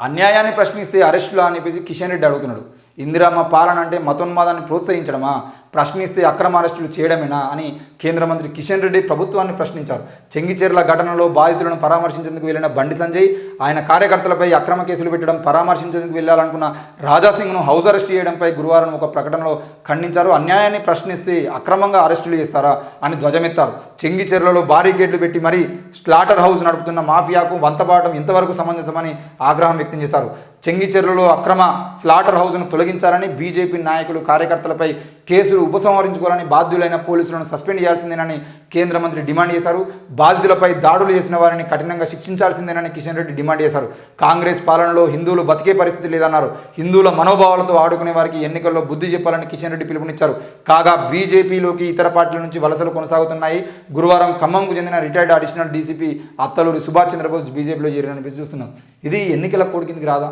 అన్యాయాన్ని ప్రశ్నిస్తే అరెస్టులా అని చెప్పేసి కిషన్ రెడ్డి అడుగుతున్నాడు. ఇందిరమ్మ పాలన అంటే మతోన్మాదాన్ని ప్రోత్సహించడమా, ప్రశ్నిస్తే అక్రమ అరెస్టులు చేయడమేనా అని కేంద్ర మంత్రి కిషన్ రెడ్డి ప్రభుత్వాన్ని ప్రశ్నించారు. చెంగిచెర్ల ఘటనలో బాధితులను పరామర్శించేందుకు వెళ్ళిన బండి సంజయ్, ఆయన కార్యకర్తలపై అక్రమ కేసులు పెట్టడం, పరామర్శించేందుకు వెళ్ళాలనుకున్న రాజాసింగ్ను హౌస్ అరెస్ట్ చేయడంపై గురువారం ఒక ప్రకటనలో ఖండించారు. అన్యాయాన్ని ప్రశ్నిస్తే అక్రమంగా అరెస్టులు చేస్తారా అని ధ్వజమెత్తారు. చెంగిచెర్లలో భారీ గేట్లు పెట్టి మరీ స్లాటర్ హౌస్ నడుపుతున్న మాఫియాకు వంతపాడటం ఇంతవరకు సమంజసమని ఆగ్రహం వ్యక్తం చేశారు. చెంగిచెర్లలో అక్రమ స్లాటర్ హౌస్ను తొలగించాలని, బీజేపీ నాయకులు కార్యకర్తలపై కేసులు ఉపసంహరించుకోవాలని, బాధ్యులైన పోలీసులను సస్పెండ్ చేయాల్సిందేనని కేంద్ర మంత్రి డిమాండ్ చేశారు. బాధితులపై దాడులు చేసిన వారిని కఠినంగా శిక్షించాల్సిందేనని కిషన్ రెడ్డి డిమాండ్ చేశారు. కాంగ్రెస్ పాలనలో హిందువులు బతికే పరిస్థితి లేదన్నారు. హిందువుల మనోభావాలతో ఆడుకునే వారికి ఎన్నికల్లో బుద్ధి చెప్పాలని కిషన్ రెడ్డి పిలుపునిచ్చారు. కాగా బీజేపీలోకి ఇతర పార్టీల నుంచి వలసలు కొనసాగుతున్నాయి. గురువారం ఖమ్మంకు చెందిన retired additional DCP Attaluri Subhash Chandrabose బీజేపీలో చేరినని చూస్తున్నాం. ఇది ఎన్నికల కోడ్ కిందకి రాదా?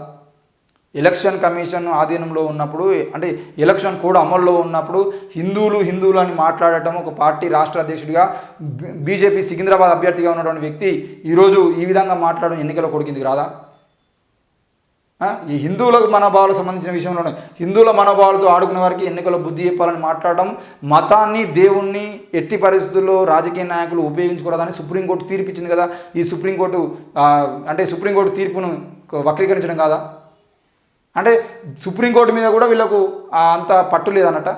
ఎలక్షన్ కమిషన్ ఆధీనంలో ఉన్నప్పుడు, అంటే ఎలక్షన్ కోడ్ అమల్లో ఉన్నప్పుడు హిందువులు అని మాట్లాడటం ఒక పార్టీ రాష్ట్ర అధ్యక్షుడిగా బీజేపీ సికింద్రాబాద్ అభ్యర్థిగా ఉన్నటువంటి వ్యక్తి ఈరోజు ఈ విధంగా మాట్లాడడం ఎన్నికల కోడ్ కిందకి రాదా? ఈ హిందువుల మనోభావాలకు సంబంధించిన విషయంలోనే హిందువుల మనోభావాలతో ఆడుకునే వారికి ఎన్నికల్లో బుద్ధి చెప్పాలని మాట్లాడడం, మతాన్ని దేవుణ్ణి ఎట్టి పరిస్థితుల్లో రాజకీయ నాయకులు ఉపయోగించుకోవడాన్ని సుప్రీంకోర్టు తీర్పు ఇచ్చింది కదా. ఈ సుప్రీంకోర్టు తీర్పును వక్రీకరించడం కాదా? అంటే సుప్రీంకోర్టు మీద కూడా వీళ్ళకు అంత పట్టు లేదన్నట.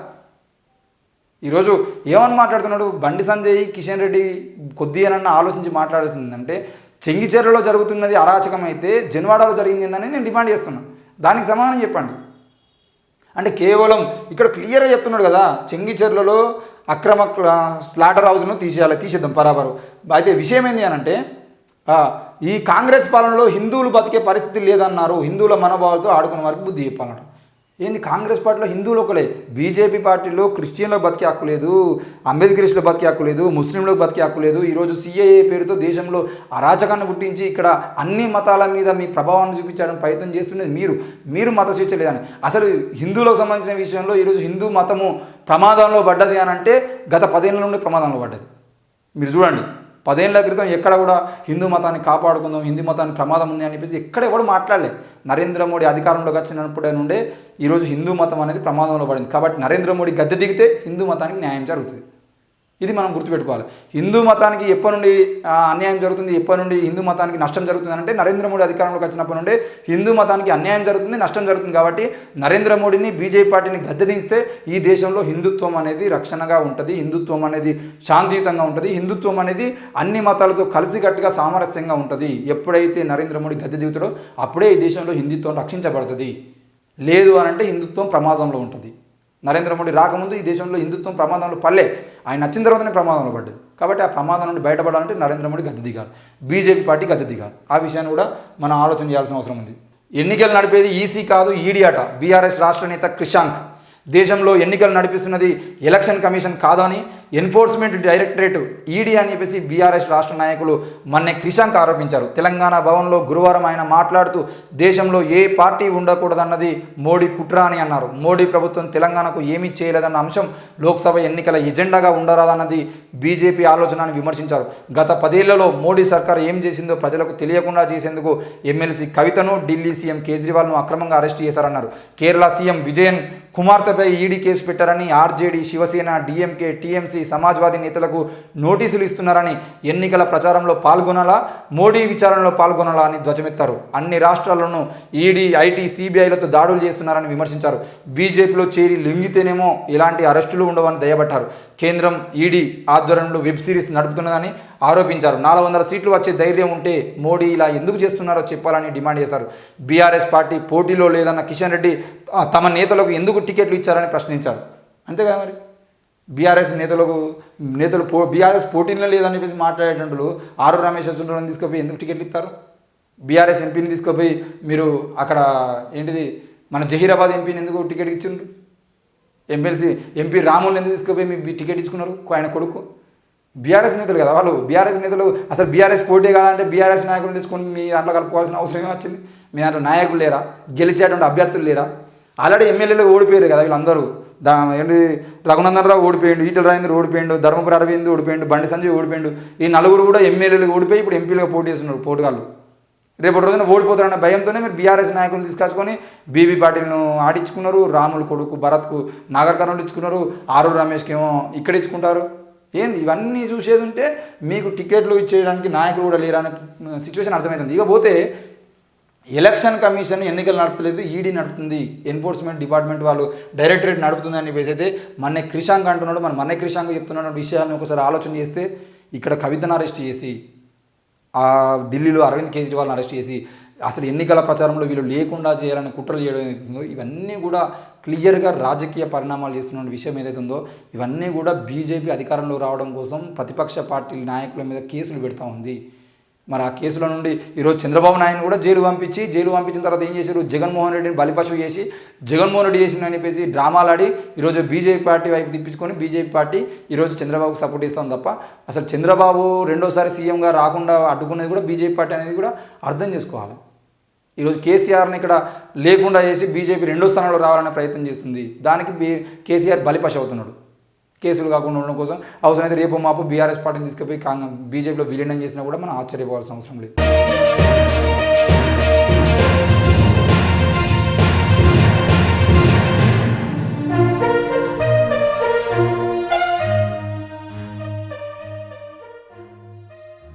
ఈరోజు ఏమని మాట్లాడుతున్నాడు బండి సంజయ్, కిషన్ రెడ్డి కొద్దిగానన్నా ఆలోచించి మాట్లాడాల్సిందంటే, చెంగిచెర్లలో జరుగుతున్నది అరాచకం అయితే జన్వాడలో జరిగింది ఏందని నేను డిమాండ్ చేస్తున్నాను. దానికి సమాధానం చెప్పండి. అంటే కేవలం ఇక్కడ క్లియర్గా చెప్తున్నాడు కదా, చెంగిచెర్లలో అక్రమ స్లాటర్ హౌస్ను తీసేద్దాం బరాబరు. అయితే విషయం ఏంటి అని అంటే, ఈ కాంగ్రెస్ పాలనలో హిందువులు బతికే పరిస్థితి లేదన్నారు. హిందువుల మనోభావాలతో ఆడుకున్న వారికి బుద్ధి చెప్పాలట. ఏంది కాంగ్రెస్ పార్టీలో హిందువులు ఒకలే, బీజేపీ పార్టీలో క్రిస్టియన్లకు బతికే హక్కు లేదు, అంబేద్కరిస్టులకు బతికే హక్కు లేదు, ముస్లింలకు బతికే హక్కు లేదు. ఈరోజు సిఏఏ పేరుతో దేశంలో అరాచకాన్ని పుట్టించి ఇక్కడ అన్ని మతాల మీద మీ ప్రభావాన్ని చూపించడానికి ప్రయత్నం చేస్తున్నది మీరు మత స్వేచ్ఛ లేదని. అసలు హిందువులకు సంబంధించిన విషయంలో ఈరోజు హిందూ మతము ప్రమాదంలో పడ్డది అని అంటే గత 10 ఏళ్ళ నుండి ప్రమాదంలో పడ్డది. మీరు చూడండి, 10 ఏళ్ల క్రితం ఎక్కడ కూడా హిందూ మతాన్ని కాపాడుకుందాం, హిందూ మతాన్ని ప్రమాదం ఉంది అని చెప్పేసి ఎక్కడ ఎవరు మాట్లాడలే. నరేంద్ర మోడీ అధికారంలోకి వచ్చినప్పుడే నుండే ఈరోజు హిందూ మతం అనేది ప్రమాదంలో పడింది. కాబట్టి నరేంద్ర మోడీ గద్దె దిగితే హిందూ మతానికి న్యాయం జరుగుతుంది. ఇది మనం గుర్తుపెట్టుకోవాలి. హిందూ మతానికి ఎప్పటి నుండి అన్యాయం జరుగుతుంది, ఎప్పటి నుండి హిందూ మతానికి నష్టం జరుగుతుంది అంటే నరేంద్ర మోడీ అధికారంలోకి వచ్చినప్పటి నుండే హిందూ మతానికి అన్యాయం జరుగుతుంది, నష్టం జరుగుతుంది. కాబట్టి నరేంద్ర మోడీని, బీజేపీ పార్టీని గద్దెదించితే ఈ దేశంలో హిందుత్వం అనేది రక్షణగా ఉంటుంది, హిందుత్వం అనేది శాంతియుతంగా ఉంటుంది, హిందుత్వం అనేది అన్ని మతాలతో కలిసికట్టుగా సామరస్యంగా ఉంటుంది. ఎప్పుడైతే నరేంద్ర మోడీ గద్దె దిగుతాడో అప్పుడే ఈ దేశంలో హిందుత్వం రక్షించబడుతుంది. లేదు అని అంటే హిందుత్వం ప్రమాదంలో ఉంటుంది. నరేంద్ర మోడీ రాకముందు ఈ దేశంలో హిందుత్వం ప్రమాదంలో పడలే, ఆయన వచ్చిన తర్వాతనే ప్రమాదంలో పడ్డది. కాబట్టి ఆ ప్రమాదం నుండి బయటపడాలంటే నరేంద్ర మోడీ గద్దె దిగాలి, బీజేపీ పార్టీ గద్దె దిగాలి. ఆ విషయాన్ని కూడా మనం ఆలోచన చేయాల్సిన అవసరం ఉంది. ఎన్నికలు నడిపేది ఈసీ కాదు ఈడీ అట బీఆర్ఎస్ రాష్ట్ర నేత క్రిషాంక్. దేశంలో ఎన్నికలు నడిపిస్తున్నది ఎలక్షన్ కమిషన్ కాదని ఎన్ఫోర్స్మెంట్ డైరెక్టరేట్ ఈడీ అని చెప్పేసి బీఆర్ఎస్ రాష్ట్ర నాయకులు మొన్నే క్రిషాంక్ ఆరోపించారు. తెలంగాణ భవన్లో గురువారం ఆయన మాట్లాడుతూ దేశంలో ఏ పార్టీ ఉండకూడదన్నది మోడీ కుట్ర అని అన్నారు. మోడీ ప్రభుత్వం తెలంగాణకు ఏమీ చేయలేదన్న అంశం లోక్సభ ఎన్నికల ఎజెండాగా ఉండరాదన్నది బీజేపీ ఆలోచన అని విమర్శించారు. గత 10 ఏళ్లలో మోడీ సర్కార్ ఏం చేసిందో ప్రజలకు తెలియకుండా చేసేందుకు ఎమ్మెల్సీ కవితను, ఢిల్లీ సీఎం కేజ్రీవాల్ను అక్రమంగా అరెస్ట్ చేశారన్నారు. కేరళ సీఎం విజయన్ కుమార్తెపై ఈడీ కేసు పెట్టారని, ఆర్జేడీ, శివసేన, డీఎంకే, టీఎంసీ, సమాజ్వాదీ నేతలకు నోటీసులు ఇస్తున్నారని, ఎన్నికల ప్రచారంలో పాల్గొనాలా, మోడీ విచారణలో పాల్గొనాలా అని ధ్వజమెత్తారు. అన్ని రాష్ట్రాల్లోనూ ఈడీ, ఐటీ, సిబిఐలతో దాడులు చేస్తున్నారని విమర్శించారు. బీజేపీలో చేరి లొంగితేనేమో ఇలాంటి అరెస్టులు ఉండవని దయబట్టారు. కేంద్రం ఈడీ ఆధ్వర్యంలో వెబ్ సిరీస్ నడుపుతున్నదని ఆరోపించారు. 400 సీట్లు వచ్చే ధైర్యం ఉంటే మోడీ ఇలా ఎందుకు చేస్తున్నారో చెప్పాలని డిమాండ్ చేశారు. బీఆర్ఎస్ పార్టీ పోటీలో లేదన్న కిషన్ రెడ్డి తమ నేతలకు ఎందుకు టికెట్లు ఇచ్చారని ప్రశ్నించారు. అంతేగా మరి బీఆర్ఎస్ నేతలు బీఆర్ఎస్ పోటీలో లేదని చెప్పేసి మాట్లాడేటప్పుడు ఆరు రమేష్ అసలు తీసుకుపోయి ఎందుకు టికెట్లు ఇస్తారు? బీఆర్ఎస్ ఎంపీని తీసుకుపోయి మీరు అక్కడ ఏంటిది మన జహీరాబాద్ ఎంపీని ఎందుకు టికెట్ ఇచ్చిండ్రు? ఎంపీ రాముల్ని ఎందుకు తీసుకుపోయి మీ టికెట్ ఇచ్చుకున్నారు? ఆయన కొడుకు బీఆర్ఎస్ నేతలు కదా వాళ్ళు. బీఆర్ఎస్ నేతలు అసలు బీఆర్ఎస్ పోటీ కాదంటే బీఆర్ఎస్ నాయకులు తీసుకొని మీ దాంట్లో కలుపుకోవాల్సిన అవసరం ఏమొచ్చింది? మీ దాంట్లో నాయకులు లేరా? గెలిచేటువంటి అభ్యర్థులు లేరా? ఆల్రెడీ ఎమ్మెల్యేలు ఓడిపోయారు కదా వీళ్ళందరూ. ఏంటి రఘునందన్ రావు ఓడిపోయిండు, ఈటల రాజేందర్ ఓడిపోయిండు, ధర్మపురి అరవింద్ ఓడిపోయిండు, బండి సంజయ్ ఓడిపోయిండు. ఈ నలుగురు కూడా ఎమ్మెల్యేలు ఓడిపోయి ఇప్పుడు ఎంపీలుగా పోటీ చేస్తున్నారు పోటుగాళ్ళు. రేపటి రోజున ఓడిపోతారన్న భయంతోనే మీరు బీఆర్ఎస్ నాయకులను తీసుకొచ్చుకొని బీబీ పాటిల్ను ఆడించుకున్నారు, రాములు కొడుకు భరత్కు నాగర్ కర్నూలు ఇచ్చుకున్నారు, ఆరూరు రమేష్కి ఏమో ఇక్కడ ఇచ్చుకుంటారు. ఏంది ఇవన్నీ చూసేది ఉంటే మీకు టికెట్లు ఇచ్చేయడానికి నాయకులు కూడా లేరనే సిచ్యువేషన్ అర్థమవుతుంది. ఇక పోతే ఎలక్షన్ కమిషన్ ఎన్నికలు నడుపుతలేదు, ఈడీ నడుపుతుంది, ఎన్ఫోర్స్మెంట్ డిపార్ట్మెంట్ వాళ్ళు డైరెక్టరేట్ నడుపుతుంది అని చెప్పేసి అయితే మన్నే క్రిషాంక్ అంటున్నాడు. మన మన్నే క్రిషాంక్ చెప్తున్న విషయాలను ఒకసారి ఆలోచన చేస్తే ఇక్కడ కవితను అరెస్ట్ చేసి ఢిల్లీలో అరవింద్ కేజ్రీవాల్ని అరెస్ట్ చేసి అసలు ఎన్నికల ప్రచారంలో వీళ్ళు లేకుండా చేయాలని కుట్రలు చేయడం ఏదైతుందో ఇవన్నీ కూడా క్లియర్గా రాజకీయ పరిణామాలు చేస్తున్న విషయం ఏదైతుందో ఇవన్నీ కూడా బీజేపీ అధికారంలో రావడం కోసం ప్రతిపక్ష పార్టీల నాయకుల మీద కేసులు పెడతా ఉంది. మరి ఆ కేసుల నుండి ఈరోజు చంద్రబాబు నాయుడు కూడా జైలు పంపించిన తర్వాత ఏం చేశారు, జగన్మోహన్ రెడ్డిని బలిపశువు చేసి జగన్మోహన్ రెడ్డి చేసిందని చెప్పేసి డ్రామాలు ఆడి ఈరోజు బీజేపీ పార్టీ వైపు తిప్పించుకొని బీజేపీ పార్టీ ఈరోజు చంద్రబాబుకు సపోర్ట్ ఇస్తాం తప్ప అసలు చంద్రబాబు రెండోసారి సీఎంగా రాకుండా అడ్డుకునేది కూడా బీజేపీ పార్టీ అనేది కూడా అర్థం చేసుకోవాలి. ఈరోజు కేసీఆర్ని ఇక్కడ లేకుండా చేసి బీజేపీ రెండో స్థానంలో రావాలనే ప్రయత్నం చేస్తుంది. దానికి కేసీఆర్ బలిపశు అవుతున్నాడు. కేసులు కాకుండా ఉండడం కోసం అవసరమైతే రేపు మాపు బీఆర్ఎస్ పార్టీని తీసుకుపోయి బీజేపీలో విలీనం చేసినా కూడా మనం ఆశ్చర్యపోవాల్సిన అవసరం లేదు.